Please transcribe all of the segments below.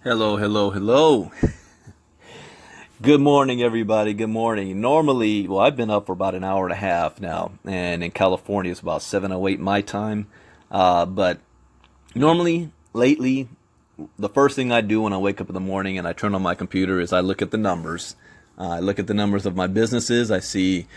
Hello, hello, hello. Good morning, everybody. Good morning. Normally, well, I've been up for about an hour and a half now, and in California it's about 7:08 my time. But normally, lately, the first thing I do when I wake up in the morning and I turn on my computer is I look at the numbers. I look at the numbers of my businesses. I see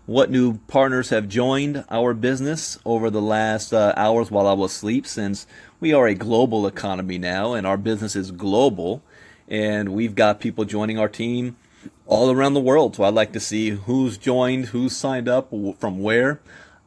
what new partners have joined our business over the last hours while I was asleep, since we are a global economy now and our business is global, and we've got people joining our team all around the world. So I like to see who's joined, who's signed up, from where.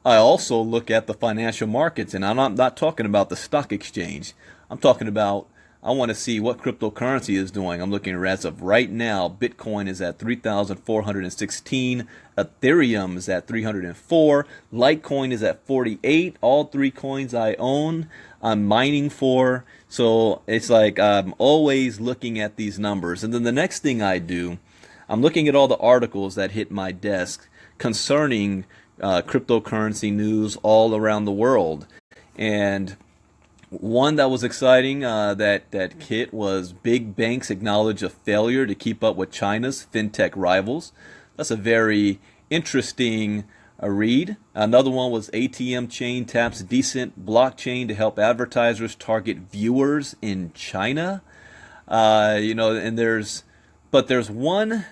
I also look at the financial markets, and I'm not talking about the stock exchange. I'm talking about, I want to see what cryptocurrency is doing. I'm looking at, as of right now, Bitcoin is at 3,416, Ethereum is at 304, Litecoin is at 48. All three coins I own, I'm mining for. So it's like I'm always looking at these numbers. And then the next thing I do, I'm looking at all the articles that hit my desk concerning cryptocurrency news all around the world. And one that was exciting, that hit, was big banks acknowledge a failure to keep up with China's fintech rivals. That's a very interesting read. Another one was ATM chain taps decent blockchain to help advertisers target viewers in China. And there's one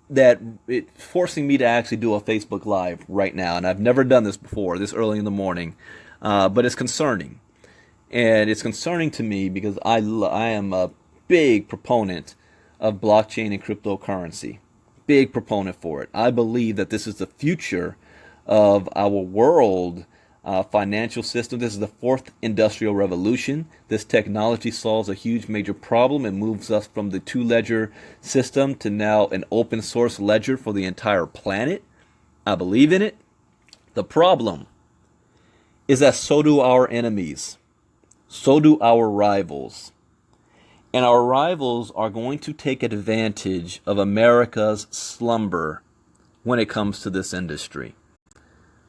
that it's forcing me to actually do a Facebook Live right now, and I've never done this before, this early in the morning, but it's concerning. And it's concerning to me because I am a big proponent of blockchain and cryptocurrency. Big proponent for it. I believe that this is the future of our world financial system. This is the fourth industrial revolution. This technology solves a huge major problem. It moves us from the two-ledger system to now an open source ledger for the entire planet. I believe in it. The problem is that so do our enemies. So do our rivals. And our rivals are going to take advantage of America's slumber when it comes to this industry,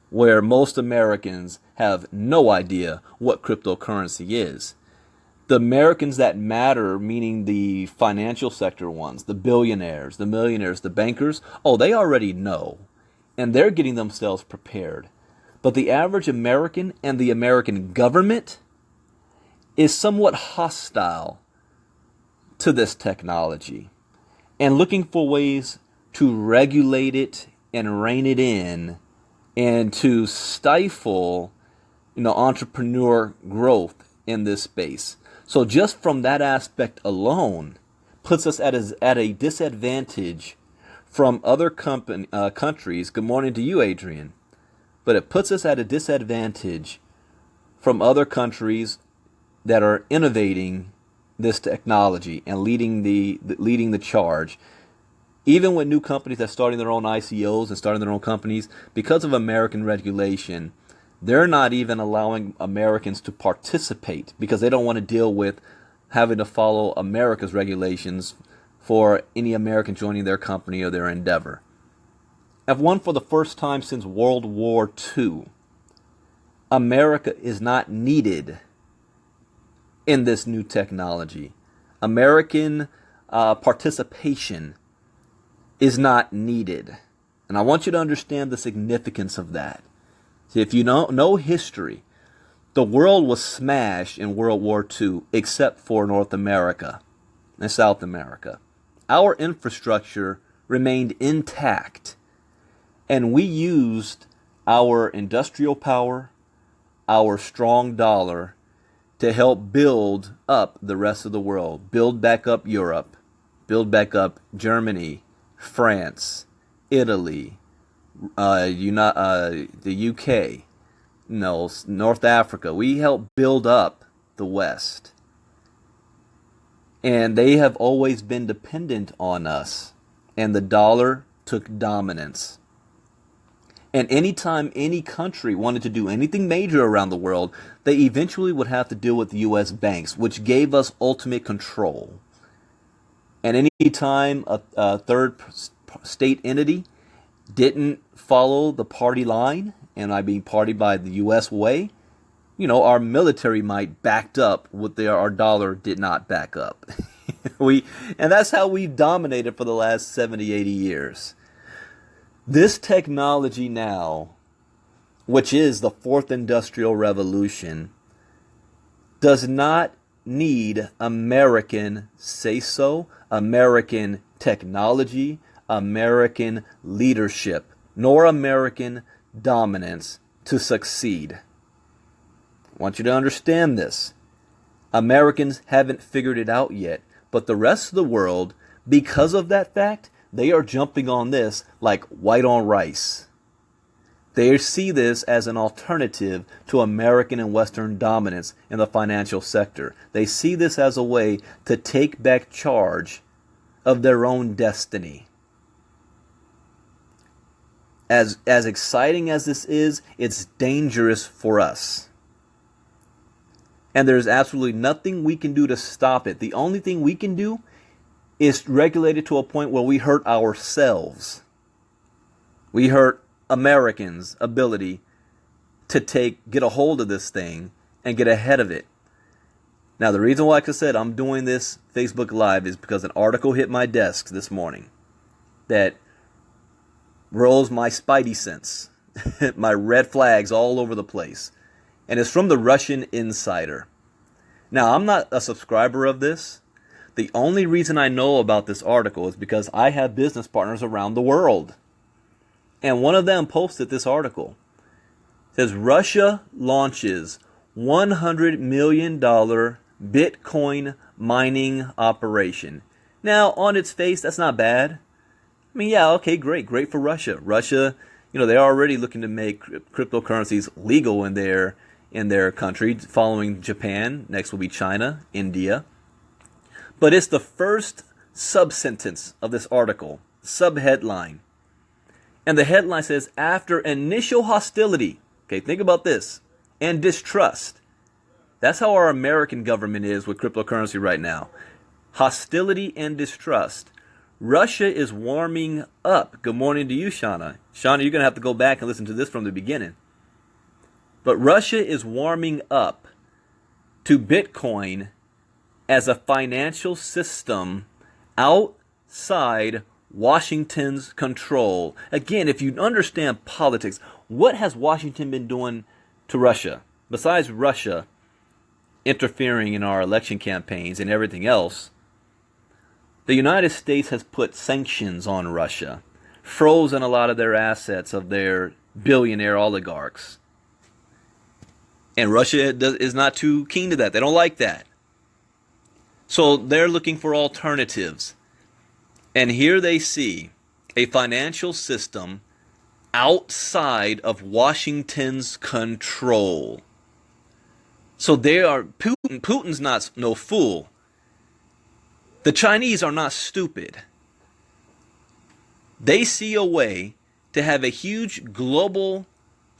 where most Americans have no idea what cryptocurrency is. The Americans that matter, meaning the financial sector ones, the billionaires, the millionaires, the bankers, oh, they already know, and they're getting themselves prepared. But the average American and the American government is somewhat hostile to this technology and looking for ways to regulate it and rein it in and to stifle, entrepreneur growth in this space. So just from that aspect alone puts us at a disadvantage from other countries. Good morning to you, Adrian. But it puts us at a disadvantage from other countries that are innovating this technology and leading the charge. Even with new companies that are starting their own ICOs and starting their own companies, because of American regulation, they're not even allowing Americans to participate because they don't want to deal with having to follow America's regulations for any American joining their company or their endeavor. I've won for the first time since World War II. America is not needed in this new technology. American participation is not needed. And I want you to understand the significance of that. See, if you know history, the world was smashed in World War II except for North America and South America. Our infrastructure remained intact, and we used our industrial power, our strong dollar, to help build up the rest of the world, build back up Europe, build back up Germany, France, Italy, the UK, North Africa. We helped build up the West. And they have always been dependent on us. And the dollar took dominance. And anytime any country wanted to do anything major around the world, they eventually would have to deal with the U.S. banks, which gave us ultimate control. And anytime a third state entity didn't follow the party line, and I mean party by the U.S. way, our military might backed up what our dollar did not back up. And that's how we've dominated for the last 70, 80 years. This technology now, which is the fourth industrial revolution, does not need American say-so, American technology, American leadership, nor American dominance to succeed. I want you to understand this. Americans haven't figured it out yet, but the rest of the world, because of that fact, they are jumping on this like white on rice. They see this as an alternative to American and Western dominance in the financial sector. They see this as a way to take back charge of their own destiny. As exciting as this is, it's dangerous for us. And there's absolutely nothing we can do to stop it. The only thing we can do is regulate it to a point where we hurt ourselves. We hurt Americans' ability to get a hold of this thing and get ahead of it. Now, the reason why, like I said, I'm doing this Facebook Live is because an article hit my desk this morning that rolls my spidey sense, my red flags all over the place. And it's from the Russian Insider. Now, I'm not a subscriber of this. The only reason I know about this article is because I have business partners around the world. And one of them posted this article. It says, Russia launches $100 million Bitcoin mining operation. Now, on its face, that's not bad. I mean, yeah, okay, great for Russia. Russia, they're already looking to make cryptocurrencies legal in their country, following Japan. Next will be China, India. But it's the first sub-sentence of this article, sub-headline. And the headline says, after initial hostility, okay, think about this, and distrust. That's how our American government is with cryptocurrency right now. Hostility and distrust. Russia is warming up. Good morning to you, Shauna. Shauna, you're going to have to go back and listen to this from the beginning. But Russia is warming up to Bitcoin as a financial system outside Washington's control. Again, if you understand politics, what has Washington been doing to Russia? Besides Russia interfering in our election campaigns and everything else, the United States has put sanctions on Russia, frozen a lot of their assets of their billionaire oligarchs. And Russia is not too keen to that. They don't like that. So they're looking for alternatives. And here they see a financial system outside of Washington's control. So Putin's not no fool. The Chinese are not stupid. They see a way to have a huge global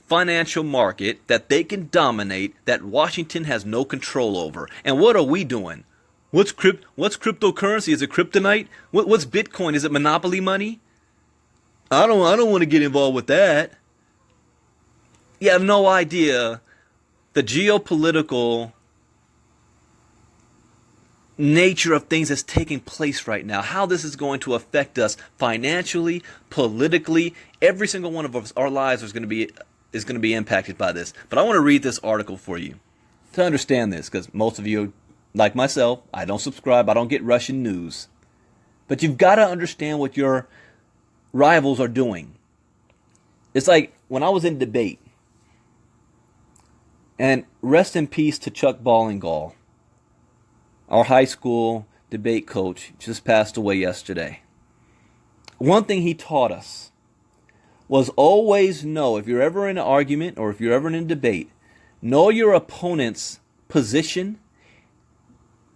financial market that they can dominate, that Washington has no control over. And what are we doing? What's cryptocurrency? Is it kryptonite? What's Bitcoin? Is it monopoly money? I don't want to get involved with that. You have no idea the geopolitical nature of things that's taking place right now, how this is going to affect us financially, politically. Every single one of our lives is going to be impacted by this. But I want to read this article for you to understand this, because most of you, like myself, I don't subscribe, I don't get Russian news. But you've got to understand what your rivals are doing. It's like when I was in debate, and rest in peace to Chuck Ballingall. Our high school debate coach just passed away yesterday. One thing he taught us was always know, if you're ever in an argument or if you're ever in a debate, know your opponent's position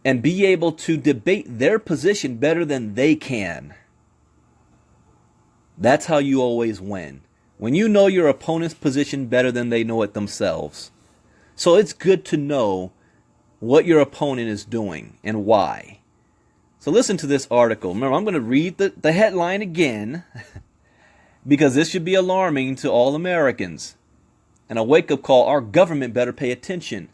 and be able to debate their position better than they can. That's how you always win. When you know your opponent's position better than they know it themselves. So it's good to know what your opponent is doing and why. So listen to this article. Remember, I'm going to read the headline again because this should be alarming to all Americans. And a wake-up call, our government better pay attention.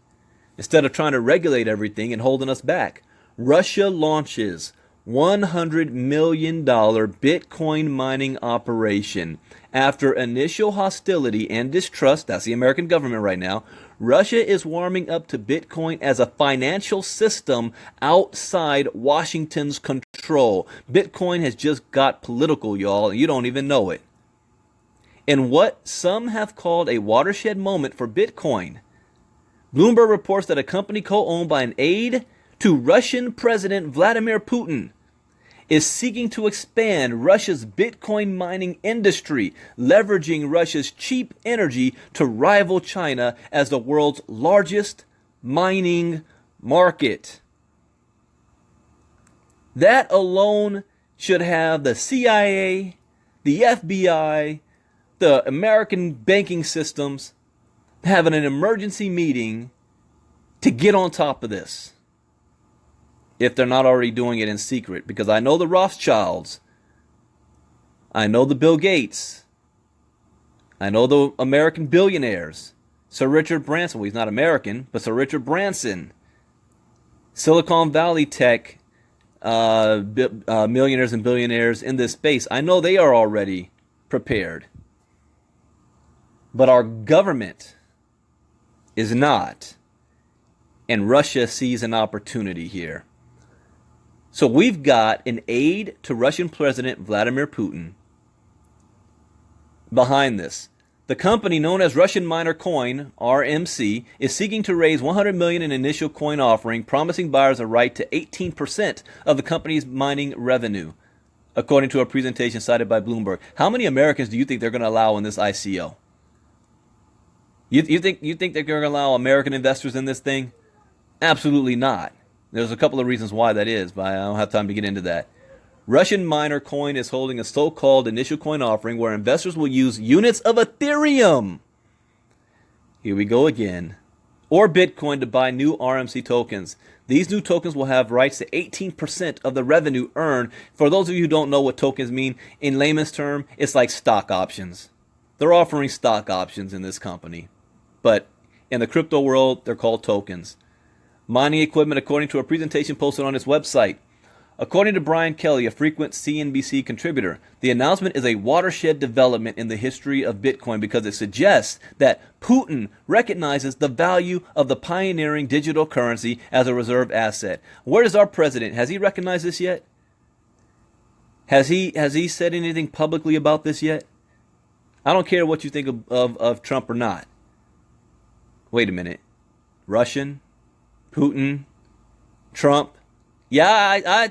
Instead of trying to regulate everything and holding us back. Russia launches $100 million Bitcoin mining operation. After initial hostility and distrust, that's the American government right now, Russia is warming up to Bitcoin as a financial system outside Washington's control. Bitcoin has just got political, y'all, and you don't even know it. In what some have called a watershed moment for Bitcoin, Bloomberg reports that a company co-owned by an aide to Russian President Vladimir Putin is seeking to expand Russia's Bitcoin mining industry, leveraging Russia's cheap energy to rival China as the world's largest mining market. That alone should have the CIA, the FBI, the American banking systems having an emergency meeting to get on top of this, if they're not already doing it in secret. Because I know the Rothschilds, I know the Bill Gates, I know the American billionaires, Sir Richard Branson, well, he's not American, but Sir Richard Branson, Silicon Valley tech millionaires and billionaires in this space. I know they are already prepared. But our government is not. And Russia sees an opportunity here. So we've got an aide to Russian President Vladimir Putin behind this. The company known as Russian Miner Coin, RMC, is seeking to raise $100 million in initial coin offering, promising buyers a right to 18% of the company's mining revenue, according to a presentation cited by Bloomberg. How many Americans do you think they're going to allow in this ICO? You think they're going to allow American investors in this thing? Absolutely not. There's a couple of reasons why that is, but I don't have time to get into that. Russian Miner Coin is holding a so-called initial coin offering where investors will use units of Ethereum, here we go again, or Bitcoin to buy new RMC tokens. These new tokens will have rights to 18% of the revenue earned. For those of you who don't know what tokens mean, in layman's term, it's like stock options. They're offering stock options in this company. But in the crypto world, they're called tokens. Mining equipment, according to a presentation posted on its website. According to Brian Kelly, a frequent CNBC contributor, the announcement is a watershed development in the history of Bitcoin because it suggests that Putin recognizes the value of the pioneering digital currency as a reserve asset. Where is our president? Has he recognized this yet? Has he said anything publicly about this yet? I don't care what you think of Trump or not. Wait a minute. Russian? Putin? Trump? Yeah,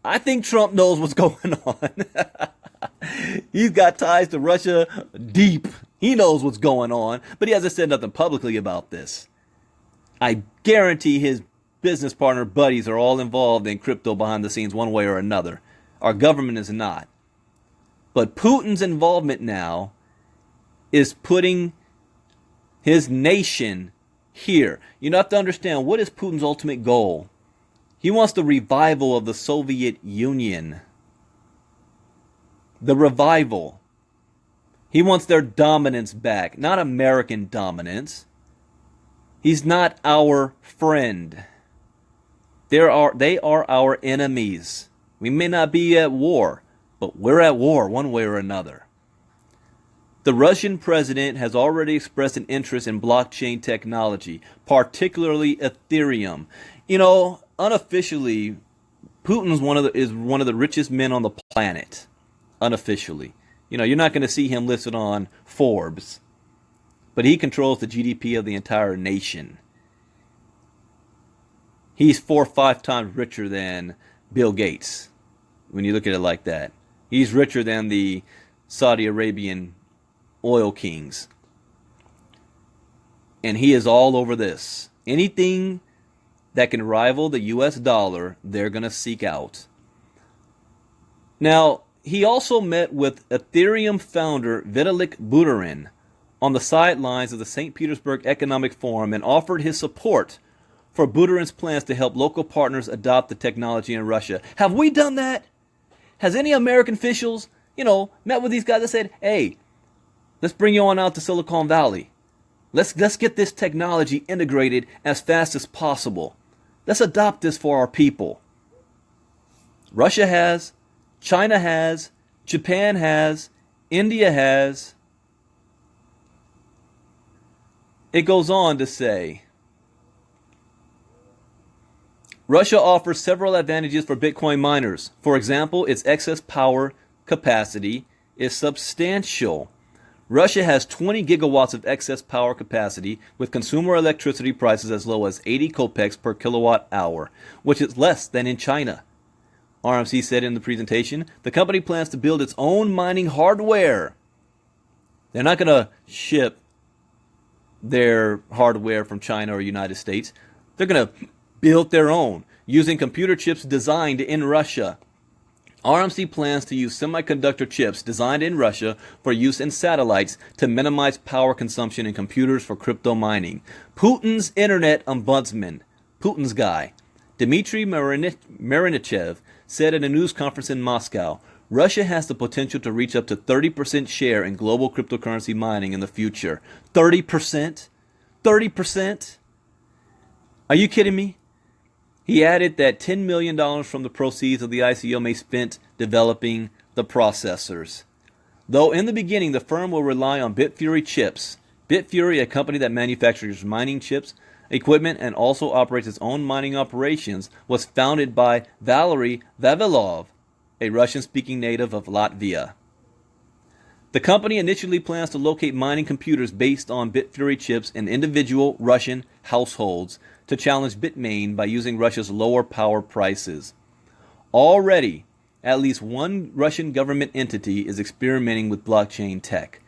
I think Trump knows what's going on. He's got ties to Russia deep. He knows what's going on, but he hasn't said nothing publicly about this. I guarantee his business partner buddies are all involved in crypto behind the scenes one way or another. Our government is not. But Putin's involvement now is putting his nation here. You have to understand, what is Putin's ultimate goal? He wants the revival of the Soviet Union. The revival. He wants their dominance back, not American dominance. He's not our friend. They are our enemies. We may not be at war, but we're at war one way or another. The Russian president has already expressed an interest in blockchain technology, particularly Ethereum. You know, unofficially, Putin is one of the richest men on the planet. Unofficially. You know, you're not going to see him listed on Forbes, but he controls the GDP of the entire nation. He's 4 or 5 times richer than Bill Gates, when you look at it like that. He's richer than the Saudi Arabian oil kings. And he is all over this. Anything that can rival the US dollar, they're going to seek out. Now, he also met with Ethereum founder Vitalik Buterin on the sidelines of the St. Petersburg Economic Forum and offered his support for Buterin's plans to help local partners adopt the technology in Russia. Have we done that? Has any American officials, met with these guys and said, hey, let's bring you on out to Silicon Valley. Let's get this technology integrated as fast as possible. Let's adopt this for our people. Russia has, China has, Japan has, India has. It goes on to say, Russia offers several advantages for Bitcoin miners. For example, its excess power capacity is substantial. Russia has 20 gigawatts of excess power capacity with consumer electricity prices as low as 80 kopecks per kilowatt hour, which is less than in China. RMC said in the presentation, the company plans to build its own mining hardware. They're not going to ship their hardware from China or United States. They're going to build their own using computer chips designed in Russia. RMC plans to use semiconductor chips designed in Russia for use in satellites to minimize power consumption in computers for crypto mining. Putin's internet ombudsman, Putin's guy, Dmitry Marinichev, said at a news conference in Moscow, Russia has the potential to reach up to 30% share in global cryptocurrency mining in the future. 30%? 30%? Are you kidding me? He added that $10 million from the proceeds of the ICO may be spent developing the processors. Though in the beginning the firm will rely on Bitfury chips. Bitfury, a company that manufactures mining chips, equipment, and also operates its own mining operations, was founded by Valery Vavilov, a Russian-speaking native of Latvia. The company initially plans to locate mining computers based on Bitfury chips in individual Russian households to challenge Bitmain by using Russia's lower power prices. Already, at least one Russian government entity is experimenting with blockchain tech.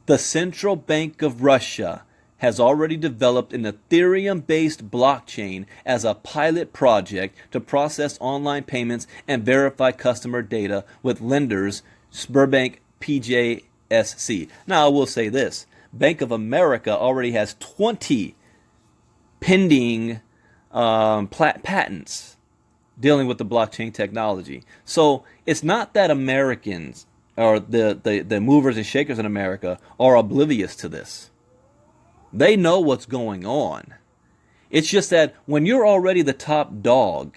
The Central Bank of Russia has already developed an Ethereum-based blockchain as a pilot project to process online payments and verify customer data with lenders Sberbank PJSC. Now, I will say this. Bank of America already has 20 pending patents dealing with the blockchain technology. So it's not that Americans or the movers and shakers in America are oblivious to this. They know what's going on. It's just that when you're already the top dog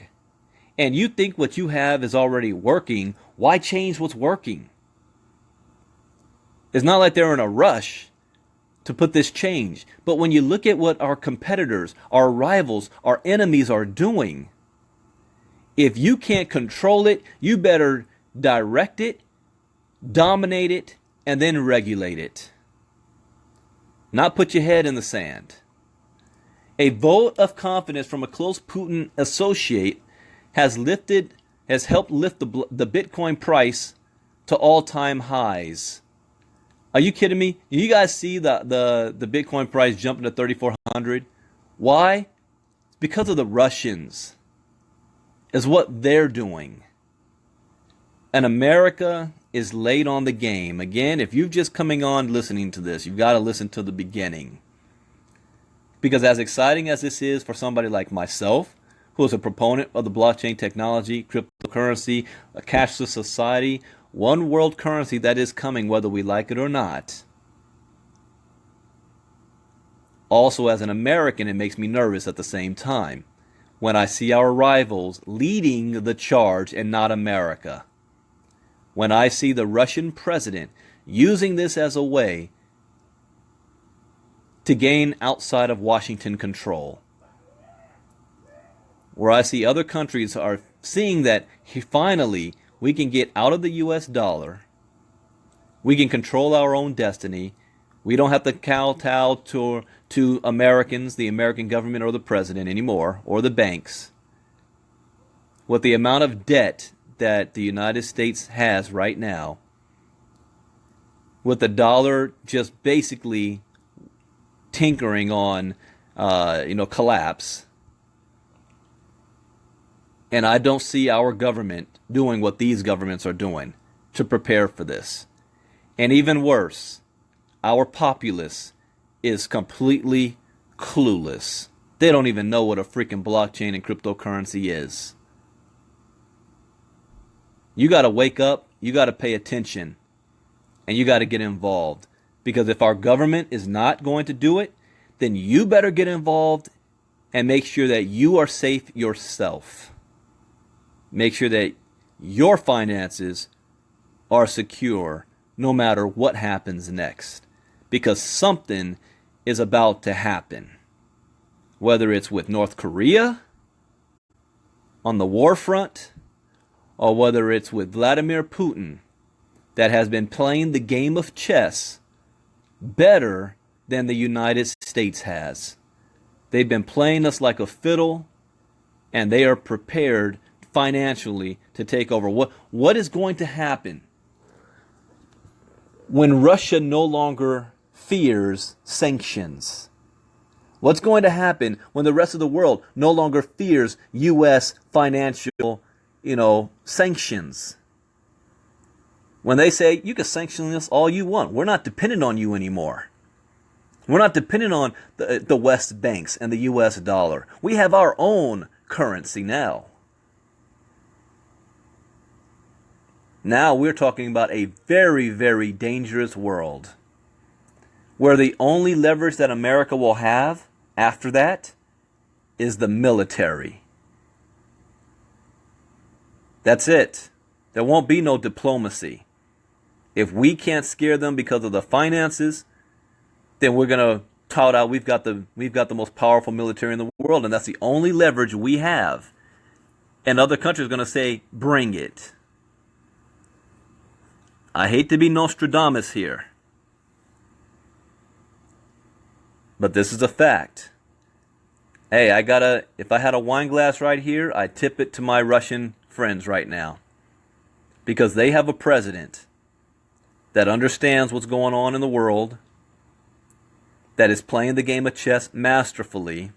and you think what you have is already working, why change what's working? It's not like they're in a rush to put this change. But when you look at what our competitors, our rivals, our enemies are doing, if you can't control it, you better direct it, dominate it, and then regulate it. Not put your head in the sand. A vote of confidence from a close Putin associate has helped lift the Bitcoin price to all-time highs. Are you kidding me? You guys see the Bitcoin price jumping to 3,400? Why? It's because of the Russians. Is what they're doing. And America is late on the game. Again, if you've just coming on listening to this, you've got to listen to the beginning. Because as exciting as this is for somebody like myself, who is a proponent of the blockchain technology, cryptocurrency, a cashless society, one world currency that is coming whether we like it or not. Also, as an American, it makes me nervous at the same time when I see our rivals leading the charge and not America. When I see the Russian president using this as a way to gain outside of Washington control. Where I see other countries are seeing that finally we can get out of the US dollar. We can control our own destiny. We don't have to kowtow to Americans, the American government or the president anymore, or the banks. With the amount of debt that the United States has right now, with the dollar just basically tinkering on, collapse. And I don't see our government doing what these governments are doing to prepare for this. And even worse, our populace is completely clueless. They don't even know what a freaking blockchain and cryptocurrency is. You got to wake up, you got to pay attention, and you got to get involved. Because if our government is not going to do it, then you better get involved and make sure that you are safe yourself. Make sure that your finances are secure no matter what happens next, because something is about to happen. Whether it's with North Korea on the war front, or whether it's with Vladimir Putin that has been playing the game of chess better than the United States has. They've been playing us like a fiddle, and they are prepared financially to take over. What is going to happen when Russia no longer fears sanctions? What's going to happen when the rest of the world no longer fears U.S. financial, sanctions? When they say, you can sanction us all you want. We're not dependent on you anymore. We're not dependent on the West banks and the U.S. dollar. We have our own currency now. Now we're talking about a very, very dangerous world where the only leverage that America will have after that is the military. That's it. There won't be no diplomacy. If we can't scare them because of the finances, then we're going to tout out we've got the most powerful military in the world, and that's the only leverage we have. And other countries are going to say, bring it. I hate to be Nostradamus here, but this is a fact. Hey, if I had a wine glass right here, I'd tip it to my Russian friends right now, because they have a president that understands what's going on in the world, that is playing the game of chess masterfully,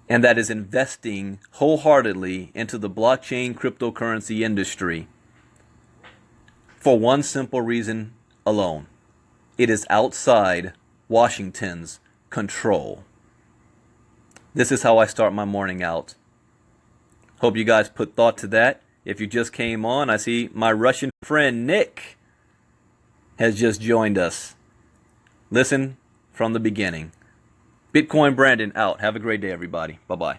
and that is investing wholeheartedly into the blockchain cryptocurrency industry for one simple reason alone. It is outside Washington's control. This is how I start my morning out. Hope you guys put thought to that. If you just came on, I see my Russian friend Nick has just joined us. Listen from the beginning. Bitcoin Brandon out. Have a great day, everybody. Bye-bye.